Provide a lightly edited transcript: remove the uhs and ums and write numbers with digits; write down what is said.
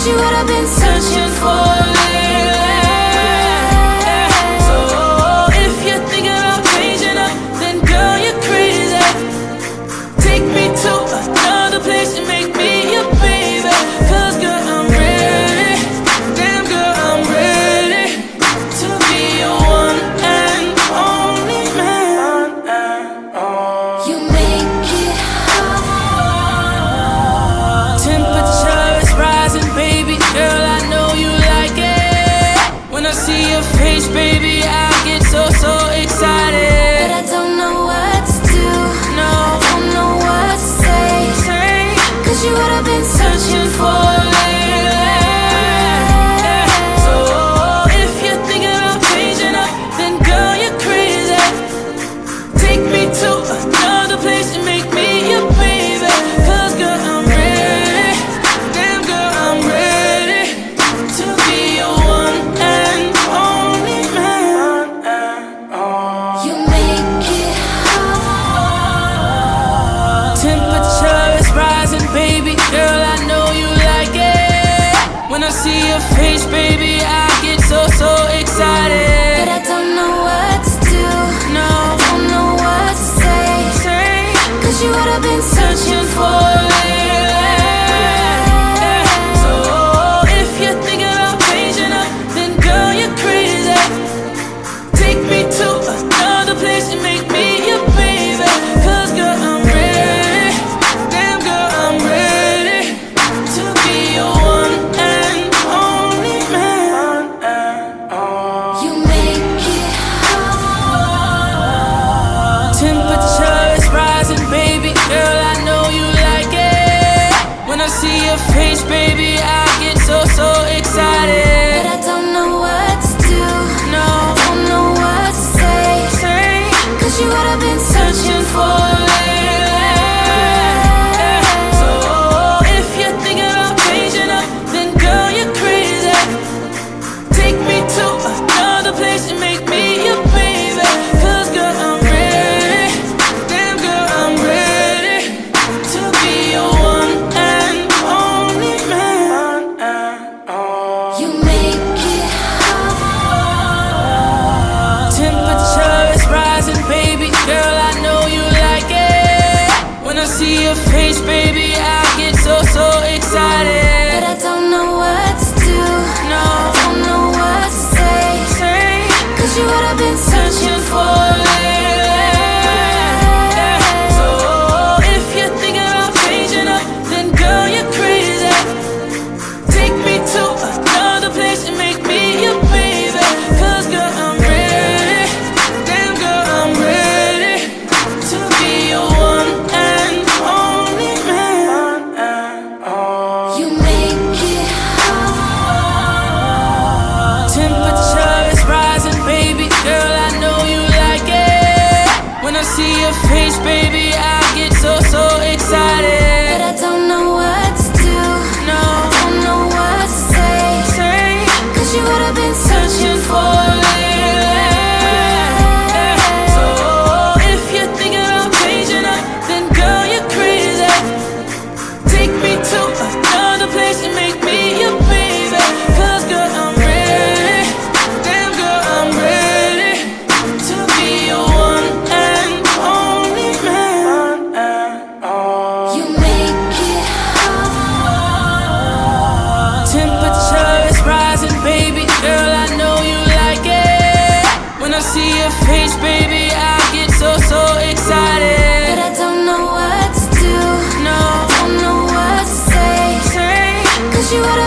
you what I've been searching for lately. So if you're thinking about changing up, then girl, you're crazy. Take me to another place and make me your baby. Cause girl, I'm ready. Damn girl, I'm ready to be your one and only man. You make it hot. Temperature is rising, baby. Girl, I know you like it. When I see your face, baby, I get so excited. But I don't know what to do. No, I don't know what to say. Cause you what I've been searching for lately. So if you're thinking about changing up, then girl, you're crazy. Take me to another place and make me your baby. Cause girl, I'm ready. Damn girl, I'm ready to be your one and only man. You make it hot. Temperature is rising, baby. Girl, I know you like it. When I see your face, baby, I get so excited. But I don't know what to do. No, I don't know what to say. Cause you what I've been searching for lately. So if you're thinking about changing up, then girl, you're crazy. Take me to another place and make me your baby. Cause girl, I'm ready. Damn girl, I'm ready to be your one and only man. You make it hot. Temperature is rising, baby. Girl, I know you like it. When I see your face, baby, I get so excited. But I don't know what to do. No, I don't know what to say. Cause you what I've been searching for lately. So if you're thinking about changing up, then girl, you're crazy. Take me to another place and make me your baby. Cause girl, I'm ready. Damn girl, I'm ready to be your one and only man. You make it hot. Temperature is rising, baby. Girl, I know you like it. When I see your face, baby, I get so excited. But I don't know what to do. No, I don't know what to say. Cause you what I've been searching for lately. So if you're thinking about changing up, then girl, you're crazy. Take me to another place and make me your baby. Cause girl, I'm ready. Damn girl, I'm ready to be your one and only man. You make it hot. Temperature is rising, baby. Girl, I know you like it. When I see your face, baby, I get so excited. But I don't know what to do. No, I don't know what to say. Cause you what I've been searching for lately. So if you're thinking about changing up, then girl, you're crazy. Take me to another place and make me your baby. Cause girl, I'm ready. Damn girl, I'm ready to be your one and only man. You make it hot. Temperature is rising, baby. Girl, I know you like it. When I see your face, baby, I get so excited. But I don't know what to do. No, I don't know what to say. Cause you what